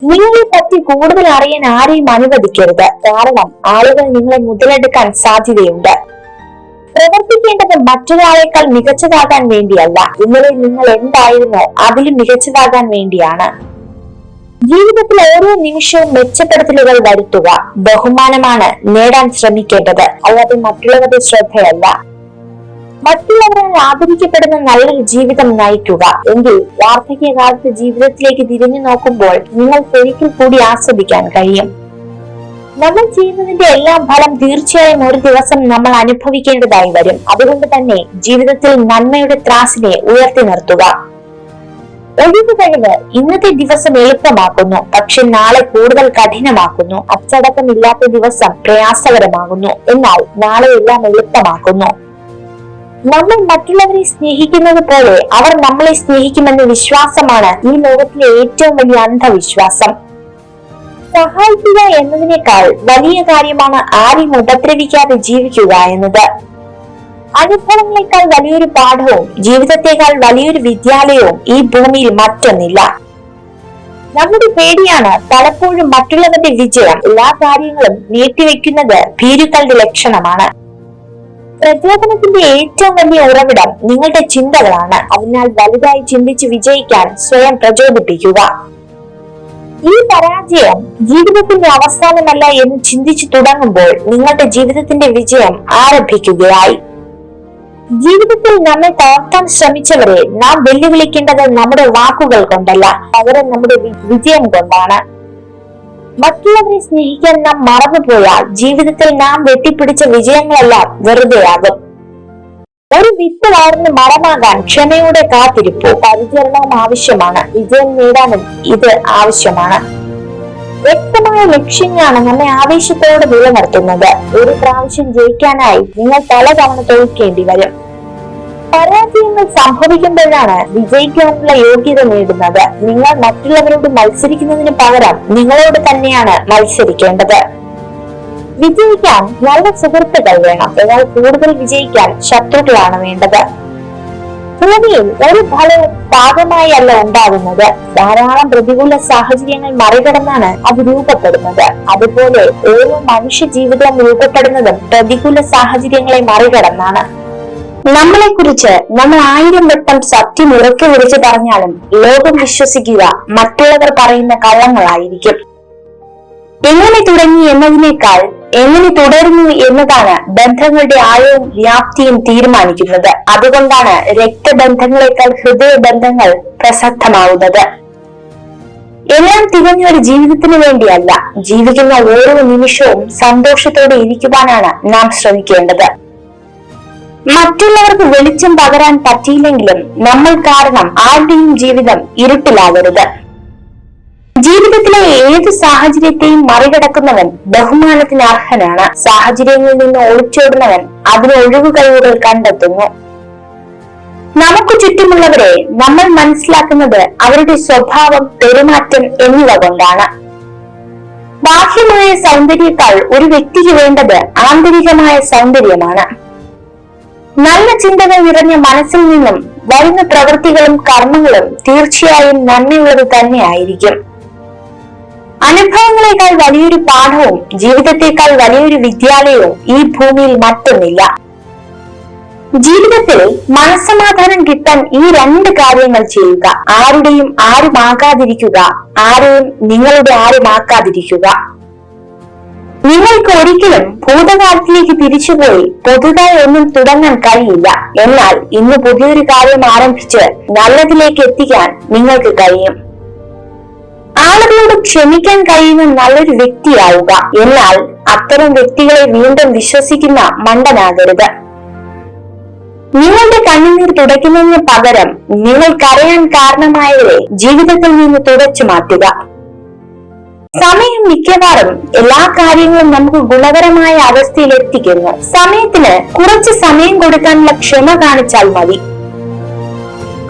നിങ്ങളെ പറ്റി കൂടുതൽ അറിയാൻ ആരെയും അനുവദിക്കരുത്. കാരണം ആളുകൾ നിങ്ങളെ മുതലെടുക്കാൻ സാധ്യതയുണ്ട്. പ്രവർത്തിക്കേണ്ടത് മറ്റൊരാളെക്കാൾ മികച്ചതാകാൻ വേണ്ടിയല്ല, ഇന്നലെ നിങ്ങൾ എന്തായിരുന്നോ അതിലും മികച്ചതാകാൻ വേണ്ടിയാണ്. ജീവിതത്തിൽ ഓരോ നിമിഷവും മെച്ചപ്പെടുത്തലുകൾ വരുത്തുക. ബഹുമാനമാണ് നേടാൻ ശ്രമിക്കേണ്ടത്, അല്ലാതെ മറ്റുള്ളവരുടെ ശ്രദ്ധയല്ല. മറ്റുള്ളവരാൽ ആദരിക്കപ്പെടുന്ന നല്ലൊരു ജീവിതം നയിക്കുക. എങ്കിൽ വാർദ്ധക്യകാലത്ത് ജീവിതത്തിലേക്ക് തിരിഞ്ഞു നോക്കുമ്പോൾ നിങ്ങൾക്ക് ഒരിക്കൽ കൂടി ആസ്വദിക്കാൻ കഴിയും. നമ്മൾ ചെയ്യുന്നതിന്റെ എല്ലാം ഫലം തീർച്ചയായും ഒരു ദിവസം നമ്മൾ അനുഭവിക്കേണ്ടതായി വരും. അതുകൊണ്ട് തന്നെ ജീവിതത്തിൽ നന്മയുടെ ത്രാസിനെ ഉയർത്തി നിർത്തുക. ഒഴിവ് കഴിവ് ഇന്നത്തെ ദിവസം എളുപ്പമാക്കുന്നു, പക്ഷെ നാളെ കൂടുതൽ കഠിനമാക്കുന്നു. അച്ചടക്കമില്ലാത്ത ദിവസം പ്രയാസകരമാകുന്നു, എന്നാൽ നാളെ എല്ലാം എളുപ്പമാക്കുന്നു. നമ്മൾ മറ്റുള്ളവരെ സ്നേഹിക്കുന്നത് പോലെ അവർ നമ്മളെ സ്നേഹിക്കുമെന്ന വിശ്വാസമാണ് ഈ ലോകത്തിലെ ഏറ്റവും വലിയ അന്ധവിശ്വാസം. സഹായിക്കുക എന്നതിനേക്കാൾ വലിയ കാര്യമാണ് ആരെയും ഉപദ്രവിക്കാതെ ജീവിക്കുക എന്നത്. അനുഭവങ്ങളെക്കാൾ വലിയൊരു പാഠവും ജീവിതത്തെക്കാൾ വലിയൊരു വിദ്യാലയവും ഈ ഭൂമിയിൽ മറ്റൊന്നില്ല. നമ്മുടെ പേടിയാണ് പലപ്പോഴും മറ്റുള്ളവരുടെ വിജയം. എല്ലാ കാര്യങ്ങളും നീട്ടിവെക്കുന്നത് ഭീരുക്കളുടെ ലക്ഷണമാണ്. പ്രചോദനത്തിന്റെ ഏറ്റവും വലിയ ഉറവിടം നിങ്ങളുടെ ചിന്തകളാണ്. അതിനാൽ വലുതായി ചിന്തിച്ച് വിജയിക്കാൻ സ്വയം പ്രചോദിപ്പിക്കുക. ഈ പരാജയം ജീവിതത്തിന്റെ അവസാനമല്ല എന്ന് ചിന്തിച്ചു തുടങ്ങുമ്പോൾ നിങ്ങളുടെ ജീവിതത്തിന്റെ വിജയം ആരംഭിക്കുകയായി. ജീവിതത്തിൽ നമ്മെ തളർത്താൻ ശ്രമിച്ചവരെ നാം വെല്ലുവിളിക്കേണ്ടത് നമ്മുടെ വാക്കുകൾ കൊണ്ടല്ല, പകരം നമ്മുടെ വിജയം കൊണ്ടാണ്. മറ്റുള്ളവരെ സ്നേഹിക്കാൻ നാം മറന്നുപോയാൽ ജീവിതത്തിൽ നാം വെട്ടിപ്പിടിച്ച വിജയങ്ങളെല്ലാം വെറുതെയാകും. ഒരു വിത്ത് വളർന്ന് മരമാകാൻ ക്ഷമയോടെ കാത്തിരിപ്പോ പരിചരണവും ആവശ്യമാണ്. വിജയം നേടാനും ഇത് ആവശ്യമാണ്. വ്യക്തമായ ലക്ഷ്യങ്ങളാണ് നമ്മെ ആവേശത്തോടെ നിലനിർത്തുന്നത്. ഒരു പ്രാവശ്യം ജയിക്കാനായി നിങ്ങൾ പലതവണ തോൽക്കേണ്ടി വരും. പരാജയങ്ങൾ സംഭവിക്കുമ്പോഴാണ് വിജയിക്കാനുള്ള യോഗ്യത നേടുന്നത്. നിങ്ങൾ മറ്റുള്ളവരോട് മത്സരിക്കുന്നതിന് പകരം നിങ്ങളോട് തന്നെയാണ് മത്സരിക്കേണ്ടത്. വിജയിക്കാൻ നല്ല സുഹൃത്തുക്കൾ വേണം, എന്നാൽ കൂടുതൽ വിജയിക്കാൻ ശത്രുക്കളാണ് വേണ്ടത്. ഭൂമിയിൽ ഒരു ഫലവും പാകമായി അല്ല ഉണ്ടാകുന്നത്. ധാരാളം പ്രതികൂല സാഹചര്യങ്ങൾ മറികടന്നാണ് അത് രൂപപ്പെടുന്നത്. അതുപോലെ ഓരോ മനുഷ്യ ജീവിതവും രൂപപ്പെടുന്നതും പ്രതികൂല സാഹചര്യങ്ങളെ മറികടന്നാണ്. നമ്മളെ കുറിച്ച് നമ്മൾ 1000 വട്ടം സത്യം ഉറക്കെ വിളിച്ചു പറഞ്ഞാലും ലോകം വിശ്വസിക്കുക മറ്റുള്ളവർ പറയുന്ന കള്ളങ്ങളായിരിക്കും. എങ്ങനെ തുടങ്ങി എന്നതിനേക്കാൾ എങ്ങനെ തുടരുന്നു എന്നതാണ് ബന്ധങ്ങളുടെ ആഴവും വ്യാപ്തിയും തീരുമാനിക്കുന്നത്. അതുകൊണ്ടാണ് രക്തബന്ധങ്ങളെക്കാൾ ഹൃദയബന്ധങ്ങൾ പ്രസക്തമാവുന്നത്. എല്ലാം തികഞ്ഞ ഒരു ജീവിതത്തിന് വേണ്ടിയല്ല, ജീവിക്കുന്ന ഓരോ നിമിഷവും സന്തോഷത്തോടെ ഇരിക്കുവാനാണ് നാം ശ്രമിക്കേണ്ടത്. മറ്റുള്ളവർക്ക് വെളിച്ചം പകരാൻ പറ്റിയില്ലെങ്കിലും നമ്മൾ കാരണം ആരുടെയും ജീവിതം ഇരുട്ടിലാകരുത്. ജീവിതത്തിലെ ഏത് സാഹചര്യത്തെയും മറികടക്കുന്നവൻ ബഹുമാനത്തിന് അർഹനാണ്. സാഹചര്യങ്ങളിൽ നിന്ന് ഒളിച്ചോടുന്നവൻ അതിന് ഒഴിവുകഴിവുകൾ കണ്ടെത്തുന്നു. നമുക്ക് ചുറ്റുമുള്ളവരെ നമ്മൾ മനസ്സിലാക്കുന്നത് അവരുടെ സ്വഭാവം, പെരുമാറ്റം എന്നിവ കൊണ്ടാണ്. ബാഹ്യമായ സൗന്ദര്യത്താൽ ഒരു വ്യക്തിക്ക് വേണ്ടത് ആന്തരികമായ സൗന്ദര്യമാണ്. നല്ല ചിന്തകൾ നിറഞ്ഞ മനസ്സിൽ നിന്നും വരുന്ന പ്രവൃത്തികളും കർമ്മങ്ങളും തീർച്ചയായും നന്ദിയുള്ളത് തന്നെയായിരിക്കും. അനുഭവങ്ങളെക്കാൾ വലിയൊരു പാഠവും ജീവിതത്തെക്കാൾ വലിയൊരു വിദ്യാലയവും ഈ ഭൂമിയിൽ മറ്റൊന്നില്ല. ജീവിതത്തിൽ മനസ്സമാധാനം കിട്ടാൻ ഈ 2 കാര്യങ്ങൾ ചെയ്യുക. ആരുടെയും ആരുമാകാതിരിക്കുക, ആരെയും നിങ്ങളുടെ ആരുമാക്കാതിരിക്കുക. നിങ്ങൾക്ക് ഒരിക്കലും ഭൂതകാലത്തിലേക്ക് തിരിച്ചുപോയി പുതുതായി ഒന്നും തുടങ്ങാൻ കഴിയില്ല. എന്നാൽ ഇന്ന് പുതിയൊരു കാര്യം ആരംഭിച്ച് നല്ലതിലേക്ക് എത്തിക്കാൻ നിങ്ങൾക്ക് കഴിയും. ആളുകളോട് ക്ഷമിക്കാൻ കഴിയുന്ന നല്ലൊരു വ്യക്തിയാവുക. എന്നാൽ അത്തരം വ്യക്തികളെ വീണ്ടും വിശ്വസിക്കുന്ന മണ്ടനാകരുത്. നിങ്ങളുടെ കണ്ണുനീർ തുടയ്ക്കുന്നതിന് പകരം നിങ്ങൾ കരയാൻ കാരണമായവരെ ജീവിതത്തിൽ നിന്ന് തുടച്ചു മാറ്റുക. സമയം മിക്കവാറും എല്ലാ കാര്യങ്ങളും നമുക്ക് ഗുണകരമായ അവസ്ഥയിൽ എത്തിക്കുന്നു. സമയത്തിന് കുറച്ച് സമയം കൊടുക്കാനുള്ള ക്ഷമ കാണിച്ചാൽ മതി.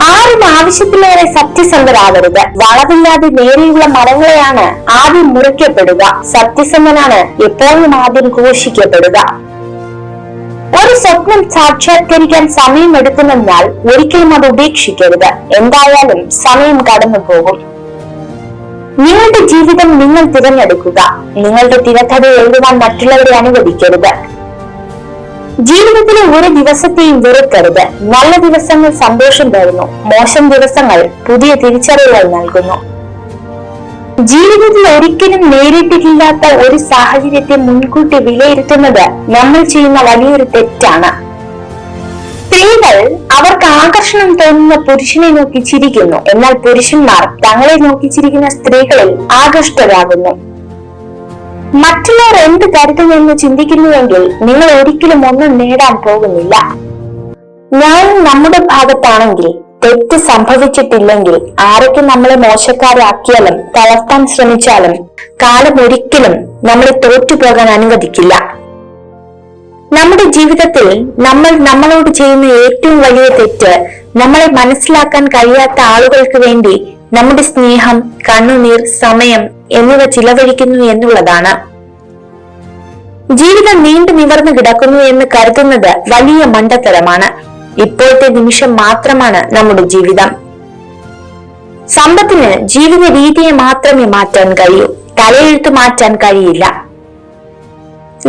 ആരും ആവശ്യത്തിലേറെ സത്യസന്ധരാകരുത്. വളവില്ലാതെ നേരെയുള്ള മരങ്ങളെയാണ് ആദ്യം മുറിക്കപ്പെടുക. സത്യസന്ധനാണ് എപ്പോഴും ആദ്യം ഘോഷിക്കപ്പെടുക. ഒരു സ്വപ്നം സാക്ഷാത്കരിക്കാൻ സമയം എടുക്കുമെന്നാൽ ഒരിക്കലും അത് ഉപേക്ഷിക്കരുത്. എന്തായാലും സമയം കടന്നു പോകും. നിങ്ങളുടെ ജീവിതം നിങ്ങൾ തിരഞ്ഞെടുക്കുക. നിങ്ങളുടെ തിരക്കഥ എഴുതുവാൻ മറ്റുള്ളവരെ അനുവദിക്കരുത്. ജീവിതത്തിലെ ഒരു ദിവസത്തെയും വെറുക്കരുത്. നല്ല ദിവസങ്ങൾ സന്തോഷം തരുന്നു, മോശം ദിവസങ്ങൾ പുതിയ തിരിച്ചറിവുകൾ നൽകുന്നു. ജീവിതത്തിൽ ഒരിക്കലും നേരിട്ടിട്ടില്ലാത്ത ഒരു സാഹചര്യത്തെ മുൻകൂട്ടി വിലയിരുത്തുന്നത് നമ്മൾ ചെയ്യുന്ന വലിയൊരു തെറ്റാണ്. സ്ത്രീകൾ അവർക്ക് ആകർഷണം തോന്നുന്ന പുരുഷനെ നോക്കി ചിരിക്കുന്നു, എന്നാൽ പുരുഷന്മാർ തങ്ങളെ നോക്കി ചിരിക്കുന്ന സ്ത്രീകളിൽ ആകൃഷ്ടരാകുന്നു. മറ്റുള്ളവർ എന്ത് കരുതുമെന്ന് ചിന്തിക്കുന്നുവെങ്കിൽ നിങ്ങൾ ഒരിക്കലും ഒന്നും നേടാൻ പോകുന്നില്ല. ന്യായം നമ്മുടെ ഭാഗത്താണെങ്കിൽ, തെറ്റ് സംഭവിച്ചിട്ടില്ലെങ്കിൽ, ആരൊക്കെ നമ്മളെ മോശക്കാരാക്കിയാലും തളർത്താൻ ശ്രമിച്ചാലും കാലം ഒരിക്കലും നമ്മളെ തോറ്റുപോകാൻ അനുവദിക്കില്ല. നമ്മുടെ ജീവിതത്തിൽ നമ്മൾ നമ്മളോട് ചെയ്യുന്ന ഏറ്റവും വലിയ തെറ്റ് നമ്മളെ മനസ്സിലാക്കാൻ കഴിയാത്ത ആളുകൾക്ക് വേണ്ടി നമ്മുടെ സ്നേഹം, കണ്ണുനീർ, സമയം എന്നിവ ചിലവഴിക്കുന്നു എന്നുള്ളതാണ്. ജീവിതം നീണ്ടു നിവർന്നു കിടക്കുന്നു എന്ന് കരുതുന്നത് വലിയ മണ്ടത്തരമാണ്. ഇപ്പോഴത്തെ നിമിഷം മാത്രമാണ് നമ്മുടെ ജീവിതം. സമ്പത്തിന് ജീവിത രീതിയെ മാത്രമേ മാറ്റാൻ കഴിയൂ, തലയെഴുത്ത് മാറ്റാൻ കഴിയില്ല.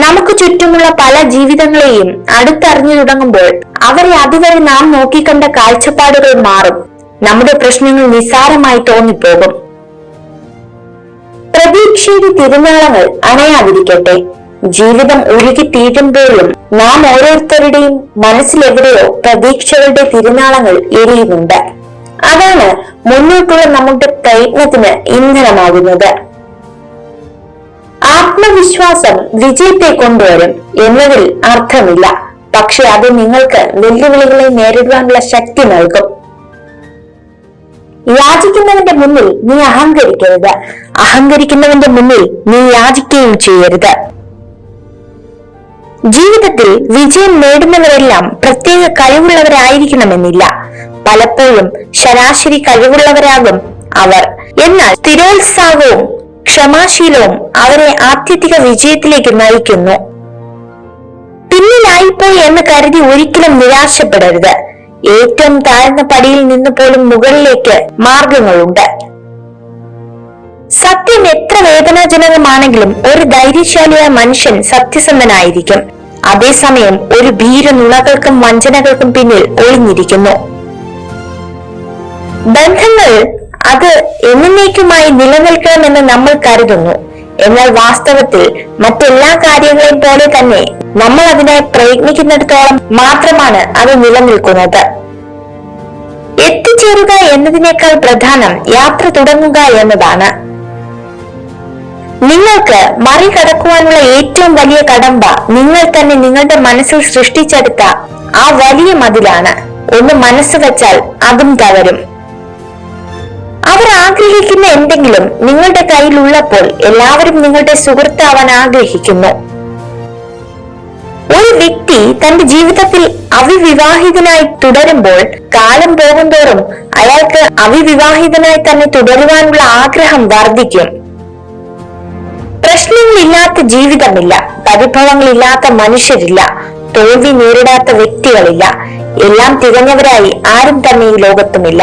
നമുക്ക് ചുറ്റുമുള്ള പല ജീവിതങ്ങളെയും അടുത്തറിഞ്ഞു തുടങ്ങുമ്പോൾ അവരെ അതുവരെ നാം നോക്കിക്കണ്ട കാഴ്ചപ്പാടുകൾ മാറും. നമ്മുടെ പ്രശ്നങ്ങൾ നിസ്സാരമായി തോന്നിപ്പോകും. പ്രതീക്ഷയുടെ തിരുനാളങ്ങൾ അണയാതിരിക്കട്ടെ. ജീവിതം ഒഴുകി തീരുമ്പോഴും നാം ഓരോരുത്തരുടെയും മനസ്സിലെവിടെയോ പ്രതീക്ഷകളുടെ തിരുനാളങ്ങൾ എരിയുന്നുണ്ട്. അതാണ് മുന്നോട്ടുള്ള നമ്മുടെ പ്രയത്നത്തിന് ഇന്ധനമാകുന്നത്. ആത്മവിശ്വാസം വിജയത്തെ കൊണ്ടുവരും എന്നതിൽ അർത്ഥമില്ല, പക്ഷെ അത് നിങ്ങൾക്ക് വെല്ലുവിളികളെ നേരിടുവാനുള്ള ശക്തി നൽകും. യാചിക്കുന്നവന്റെ മുന്നിൽ നീ അഹങ്കരിക്കരുത്, അഹങ്കരിക്കുന്നവന്റെ മുന്നിൽ നീ യാചിക്കുകയും ചെയ്യരുത്. ജീവിതത്തിൽ വിജയം നേടുന്നവരെല്ലാം പ്രത്യേക കഴിവുള്ളവരായിരിക്കണമെന്നില്ല. പലപ്പോഴും ശരാശരി കഴിവുള്ളവരാകും അവർ. എന്നാൽ സ്ഥിരോത്സാഹവും ക്ഷമാശീലവും അവരെ ആത്യന്തിക വിജയത്തിലേക്ക് നയിക്കുന്നു. പിന്നിലായിപ്പോയി എന്ന് കരുതി ഒരിക്കലും നിരാശപ്പെടരുത്. ഏറ്റവും താഴ്ന്ന പടിയിൽ നിന്ന് പോലും മുകളിലേക്ക് മാർഗങ്ങളുണ്ട്. സത്യം എത്ര വേദനാജനകമാണെങ്കിലും ഒരു ധൈര്യശാലിയായ മനുഷ്യൻ സത്യസന്ധനായിരിക്കും. അതേസമയം ഒരു ഭീര നുണകൾക്കും വഞ്ചനകൾക്കും പിന്നിൽ ഒളിഞ്ഞിരിക്കുന്നു. ബന്ധങ്ങൾ അത് എന്നേക്കുമായി നിലനിൽക്കണമെന്ന് നമ്മൾ കരുതുന്നു. എന്നാൽ വാസ്തവത്തിൽ മറ്റെല്ലാ കാര്യങ്ങളെയും പോലെ തന്നെ നമ്മൾ അതിനായി പ്രയത്നിക്കുന്നിടത്തോളം മാത്രമാണ് അത് നിലനിൽക്കുന്നത്. എത്തിച്ചേരുക എന്നതിനേക്കാൾ പ്രധാനം യാത്ര തുടങ്ങുക എന്നതാണ്. നിങ്ങൾക്ക് മറികടക്കുവാനുള്ള ഏറ്റവും വലിയ കടമ്പ നിങ്ങൾ തന്നെ നിങ്ങളുടെ മനസ്സിൽ സൃഷ്ടിച്ചെടുത്ത ആ വലിയ മതിലാണ്. ഒന്ന് മനസ്സ് വെച്ചാൽ അതും തകരും. അവർ ആഗ്രഹിക്കുന്ന എന്തെങ്കിലും നിങ്ങളുടെ കയ്യിലുള്ളപ്പോൾ എല്ലാവരും നിങ്ങളുടെ സുഹൃത്താവാൻ ആഗ്രഹിക്കുന്നു. ഒരു വ്യക്തി തന്റെ ജീവിതത്തിൽ അവിവാഹിതനായി തുടരുമ്പോൾ കാലം പോകുന്തോറും അയാൾക്ക് അവിവാഹിതനായി തന്നെ തുടരുവാനുള്ള ആഗ്രഹം വർദ്ധിക്കും. പ്രശ്നങ്ങളില്ലാത്ത ജീവിതമില്ല, പരിഭവങ്ങളില്ലാത്ത മനുഷ്യരില്ല, തോൽവി നേരിടാത്ത വ്യക്തികളില്ല. എല്ലാം തികഞ്ഞവരായി ആരും തന്നെ ഈ ലോകത്തുമില്ല.